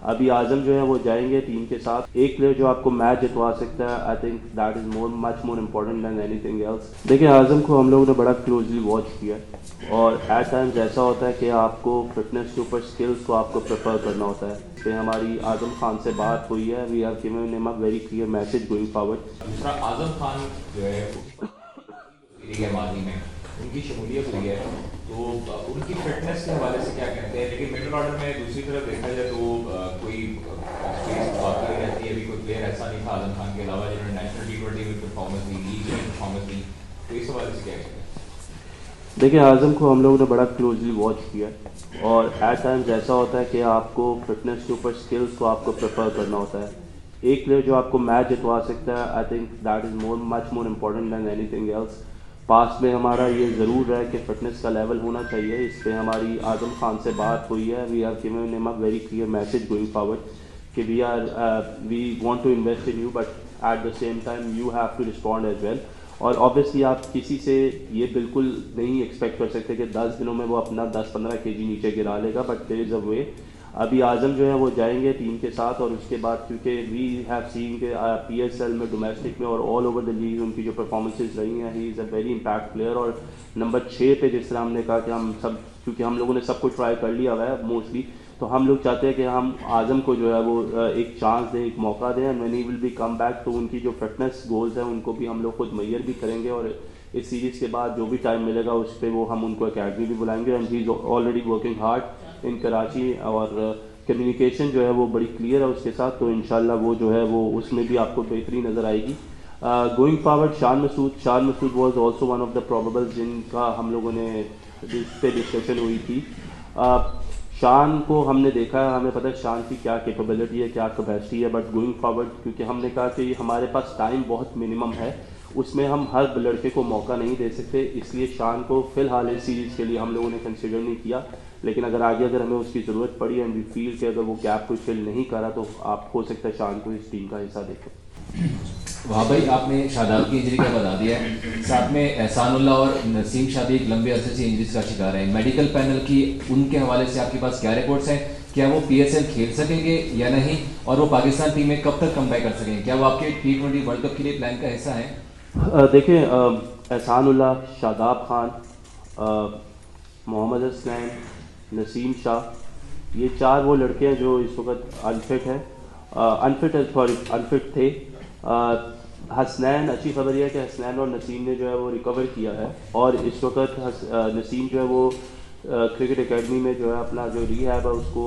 अभी आजम जो है वो जाएंगे टीम के साथ। एक प्लेयर जो आपको मैच जितवा सकता है, I think that is much more important than anything else. देखिए, आजम को हम लोगों ने बड़ा क्लोजली वॉच किया है और एट टाइम्स ऐसा होता है कि आपको फिटनेस के ऊपर स्किल्स को आपको प्रेफर करना होता है। कि हमारी आजम खान से बात हुई है, we have given him a very clear message going forward. दूसरा आजम खान जो है लीग है माजी में उनकी शमूलियत हुई है, तो उनकी फिटनेस के हवाले से क्या कहते हैं। लेकिन मिडिल ऑर्डर में दूसरी तरफ देखा जाए तो कोई एक्सपीरियंस बात करी रहती है। अभी कोई प्लेयर ऐसा नहीं था आजम खान के अलावा जिन्होंने नेशनल T20 में परफॉर्मेंस दी, लीग में परफॉर्मेंस दी, तो इस हवाले से क्या कहते हैं। देखिए, आजम को हम लोगों ने बड़ा क्लोजली वॉच किया है और एट टाइम्स ऐसा होता है कि आपको फिटनेस के ऊपर स्किल्स को आपको प्रेफर करना होता है। एक प्लेयर जो आपको मैच जितवा सकता है, I think that is much more important than anything else. Past में हमारा ये ज़रूर है कि फ़िटनेस का लेवल होना चाहिए। इस पर हमारी आजम खान से बात हुई है, we have given him a very clear message going forward कि we want to invest in you, but at the same time you have to respond as well. और ऑब्वियसली आप किसी से ये बिल्कुल नहीं एक्सपेक्ट कर सकते कि 10 दिनों में वो अपना 10-15 केजी नीचे गिरा लेगा, बट देयर इज़ अ वे। अभी आजम जो है वो जाएंगे टीम के साथ और उसके बाद क्योंकि वी हैव सीन के PSL में, डोमेस्टिक में और ऑल ओवर द लीग उनकी जो परफॉर्मेंसेज रही हैं, he is a very impact player. और नंबर 6 पे जिस तरह हमने कहा कि हम सब, क्योंकि हम लोगों ने सब कुछ ट्राई कर लिया हुआ है मोस्टली, तो हम लोग चाहते हैं कि हम आजम को जो है वो एक चांस दें, एक मौका दें। And when he will B come back, तो उनकी जो फिटनेस गोल्स हैं उनको भी हम लोग खुद मैयर भी करेंगे और इस सीरीज़ के बाद जो भी टाइम मिलेगा उस पर वो हम उनको अकेडमी भी बुलाएंगे। And he is already working hard in Karachi और कम्युनिकेशन जो है वो बड़ी क्लियर है उसके साथ, तो इंशाल्लाह वो जो है वो उसमें भी आपको बेहतरी नज़र आएगी। Going forward Shan Masood was also one of the probables जिनका हम लोगों ने जिस पे डिस्कशन हुई थी। शान को हमने देखा है, हमें पता है शान की क्या कैपेबिलिटी है, क्या कैपेसिटी है, बट गोइंग फॉरवर्ड क्योंकि हमने कहा कि हमारे पास टाइम बहुत मिनिमम है, उसमें हम हर लड़के को मौका नहीं दे सकते, इसलिए शान को फ़िलहाल इस सीरीज़ के लिए हम लोगों ने कंसिडर नहीं किया। लेकिन अगर हमें उसकी ज़रूरत पड़ी एंड वी फील कि अगर वो गैप कोई फिल नहीं करा तो आप हो सकता है शान को इस टीम का हिस्सा देखें। वाह भाई, आपने शादाब की इंजरी का बता दिया है, साथ में एहसानुल्लाह और नसीम शादी एक लंबे अरसे से इंजरीज का शिकार है। मेडिकल पैनल की उनके हवाले से आपके पास क्या रिपोर्ट्स हैं? क्या वो PSL खेल सकेंगे या नहीं, और वो पाकिस्तान टीम में कब तक कमबैक कर सकेंगे? क्या वो आपके T20 वर्ल्ड कप के लिए प्लान का हिस्सा है? देखिए, एहसानुल्लाह, शादाब खान, मोहम्मद हसनैन, नसीम शाह, ये 4 वो लड़के हैं जो इस वक्त अनफिट थे। हसनैन, अच्छी खबर यह है कि हसनैन और नसीम ने जो है वो रिकवर किया है और इस वक्त नसीम जो है वो क्रिकेट एकेडमी में जो है अपना जो रिहैब है उसको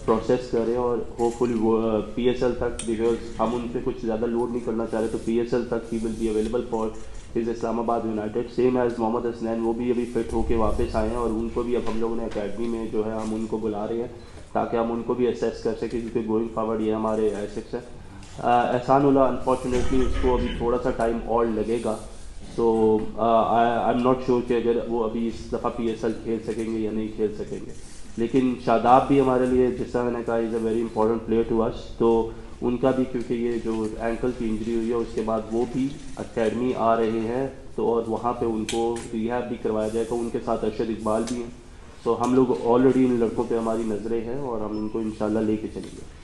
प्रोसेस कर रहे हैं और होपफुली वो PSL तक, बिकॉज हम उन पर कुछ ज़्यादा लोड नहीं करना चाह रहे, तो PSL तक ही will be available for his Islamabad united. Same as Mohammad Hasnain, वो भी अभी फिट होके वापस आए हैं और उनको भी अब हम लोगों ने अकेडमी में जो है हम उनको बुला रहे हैं ताकि हम उनको भी असेस कर सकें, क्योंकि गोइंग फॉरवर्ड ये हमारे एसेट्स है। एहसानुल्लाह, अनफॉर्चुनेटली उसको अभी थोड़ा सा टाइम और लगेगा, तो आई एम नॉट श्योर कि अगर वो अभी इस दफ़ा PSL खेल सकेंगे या नहीं खेल सकेंगे। लेकिन शादाब भी हमारे लिए, जिस मैंने कहा, is a very important player to us, तो उनका भी क्योंकि ये जो एंकल की इंजरी हुई है उसके बाद वो भी अकेडमी आ रहे हैं, तो और वहाँ पे उनको रिहैब भी करवाया जाएगा। उनके साथ अरशद इकबाल भी हैं, तो हम लोग ऑलरेडी इन लड़कों पे हमारी नज़रें हैं और हम इनको इंशाल्लाह लेके चलेंगे।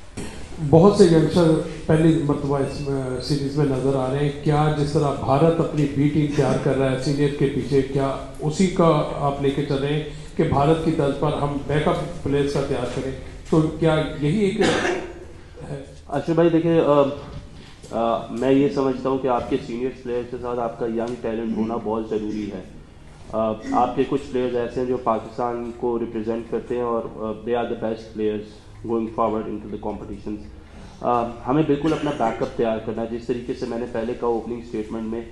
बहुत से यंगस्टर पहली मरतबा इस सीरीज़ में नज़र आ रहे हैं। क्या जिस तरह भारत अपनी B टीम तैयार कर रहा है सीनियर के पीछे, क्या उसी का आप लेके चल रहे हैं कि भारत की तर्ज पर हम बैकअप प्लेयर्स का तैयार करें? तो क्या यही एक है? अच्छा भाई, देखिए, मैं ये समझता हूँ कि आपके सीनियर प्लेयर्स के साथ आपका यंग टैलेंट होना बहुत ज़रूरी है। आपके कुछ प्लेयर्स ऐसे हैं जो पाकिस्तान को रिप्रेजेंट करते हैं और they are the best players going forward into the competitions. हमें बिल्कुल अपना बैकअप तैयार करना है, जिस तरीके से मैंने पहले कहा ओपनिंग स्टेटमेंट में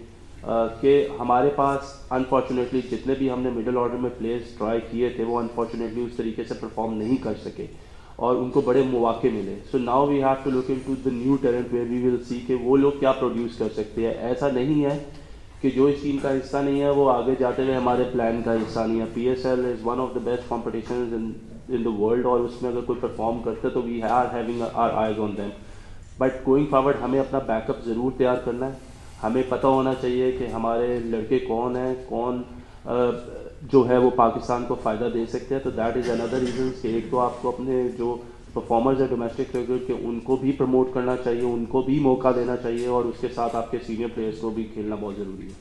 कि हमारे पास अनफॉर्चुनेटली जितने भी हमने मिडिल ऑर्डर में प्लेयर्स ट्राई किए थे वो अनफॉर्चुनेटली उस तरीके से परफॉर्म नहीं कर सके और उनको बड़े मौके मिले। So now we have to look into the new talent where we will see कि वो लोग क्या प्रोड्यूस कर सकते हैं। ऐसा नहीं है कि जो इस टीम का हिस्सा नहीं है वो आगे जाते हुए हमारे प्लान का हिस्सा नहीं है। PSL is one of the best competition in the world और उसमें अगर कोई परफॉर्म करता है तो we are having our eyes on them. But going forward हमें अपना बैकअप ज़रूर तैयार करना है। हमें पता होना चाहिए कि हमारे लड़के कौन हैं, कौन जो है वो पाकिस्तान को फ़ायदा दे सकते हैं। तो दैट इज़ अनदर रीज़न कि एक तो आपको अपने जो परफॉर्मर्स है डोमेस्टिक क्रिकेट के, उनको भी प्रमोट करना चाहिए, उनको भी मौका देना चाहिए और उसके साथ आपके सीनियर प्लेयर्स को भी खेलना बहुत ज़रूरी है।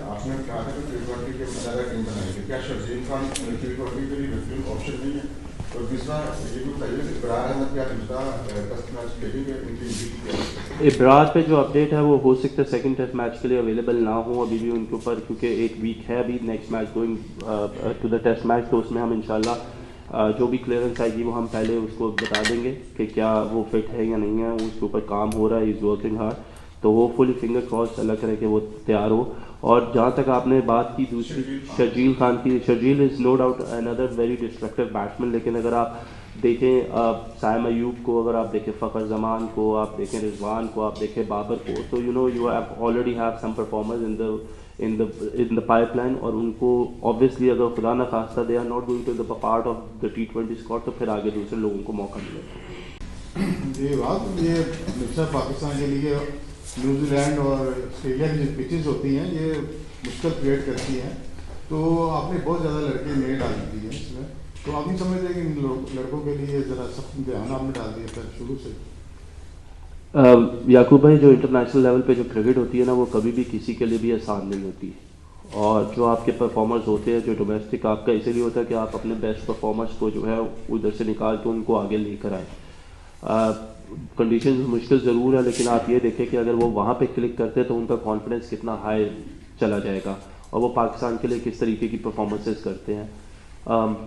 आपने कहा था कि T20 के ज़्यादा टीम बनाएंगे, क्या शर्जील खान T20 के लिए बिल्कुल ऑप्शन नहीं है? और दूसरा ये भी बताइए कि इब्रार अहमद क्या दूसरा टेस्ट मैच खेलेंगे, इनकी इंजरी? इब्रार पे जो अपडेट है वो हो सकता है सेकंड टेस्ट मैच के लिए अवेलेबल ना हो अभी भी उनके ऊपर, क्योंकि एक वीक है अभी next match going to the test match, तो उसमें हम इंशाल्लाह जो भी क्लियरेंस आएगी वो हम पहले उसको बता देंगे कि क्या वो फिट है या नहीं है, उसके ऊपर काम हो रहा है, इज़ वर्किंग हार्ड, तो वो फुल फिंगर क्रॉस अल्लाह करे कि वो तैयार हो। और जहाँ तक आपने बात की दूसरी शर्जील खान की, Sharjeel is no doubt another very destructive batsman, लेकिन अगर आप देखें साइम अयूब को, अगर आप देखें फ़खर जमान को, आप देखें रिजवान को, आप देखें बाबर को, तो you know you have already have some performers in the pipeline, और उनको ऑब्वियसली अगर खुदा न खास्ता they are not going to the part of the T20 squad, तो फिर आगे दूसरे लोगों को मौका मिलेगा। ये बात ये हमेशा पाकिस्तान के लिए न्यूजीलैंड और ऑस्ट्रेलिया की जो पिचेस होती हैं ये मुश्किल क्रिएट करती हैं, तो आपने बहुत ज़्यादा लड़के नए डाल दिए हैं इसमें, तो आप नहीं समझते कि इन लड़कों के लिए ज़रा सख्त ध्यान आपने डाल दिया था शुरू से? याकूब भाई, जो इंटरनेशनल लेवल पे जो क्रिकेट होती है ना, वो कभी भी किसी के लिए भी आसान नहीं होती है, और जो आपके परफॉर्मर्स होते हैं जो डोमेस्टिक, आपका इसीलिए होता है कि आप अपने बेस्ट परफॉर्मर्स को जो है उधर से निकाल के उनको आगे लेकर आए। कंडीशन मुश्किल ज़रूर है, लेकिन आप ये देखें कि अगर वो वहाँ पे क्लिक करते हैं तो उनका कॉन्फिडेंस कितना हाई चला जाएगा, और वो पाकिस्तान के लिए किस तरीके की परफॉर्मेंसेस करते हैं।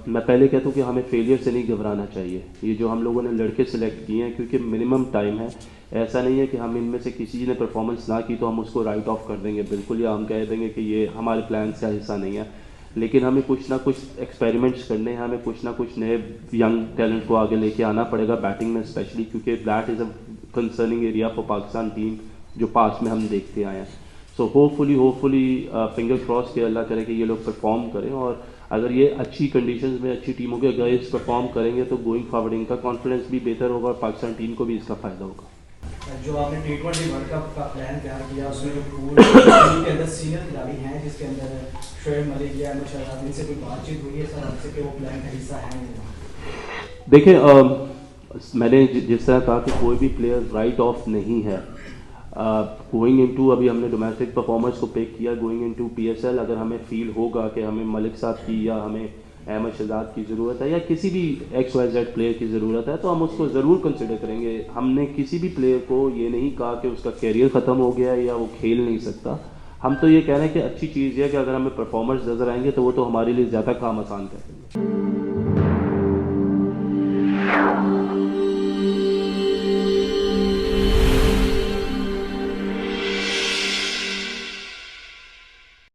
मैं पहले कहता हूँ कि हमें फेलियर से नहीं घबराना चाहिए। ये जो हम लोगों ने लड़के सिलेक्ट किए हैं, क्योंकि मिनिमम टाइम है, ऐसा नहीं है कि हम इनमें से किसी ने परफॉर्मेंस ना की तो हम उसको राइट ऑफ कर देंगे बिल्कुल, या हम कह देंगे कि ये हमारे प्लान का हिस्सा नहीं है, लेकिन हमें कुछ ना कुछ एक्सपेरिमेंट्स करने हैं, हमें कुछ ना कुछ नए यंग टैलेंट को आगे लेके आना पड़ेगा बैटिंग में स्पेशली, क्योंकि that is a concerning area for Pakistan team जो पास्ट में हम देखते आए हैं। सो होपफुली फिंगर क्रॉस के अल्लाह करे कि ये लोग परफॉर्म करें, और अगर ये अच्छी कंडीशंस में अच्छी टीमों के अगेंस्ट परफॉर्म करेंगे तो गोइंग फॉरवर्ड इनका कॉन्फिडेंस भी बेहतर होगा और पाकिस्तान टीम को भी इसका फ़ायदा होगा। जो आपने T20 वर्ल्ड कप का प्लान तैयार किया, उसमें जो पूल के अंदर सीनियर खिलाड़ी हैं जिसके अंदर शोएब मलिक या अहमद शहजाद, इनसे कोई बातचीत हुई है सर आपसे कि वो प्लान का हिस्सा है नहीं? देखिए, मैंने जिस तरह कहा कि कोई भी प्लेयर राइट ऑफ नहीं है। गोइंग इनटू, अभी हमने डोमेस्टिक परफॉर्मर्स को पिक किया, गोइंग इनटू PSL अगर हमें फील होगा कि हमें मलिक साहब की या हमें अहमद शहजाद की ज़रूरत है या किसी भी XYZ प्लेयर की ज़रूरत है, तो हम उसको ज़रूर कंसिडर करेंगे। हमने किसी भी प्लेयर को ये नहीं कहा कि उसका कैरियर ख़त्म हो गया है या वो खेल नहीं सकता। हम तो ये कह रहे हैं कि अच्छी चीज़ है कि अगर हमें परफॉर्मर्स नज़र आएंगे तो वो तो हमारे लिए ज़्यादा काम आसान कर देंगे।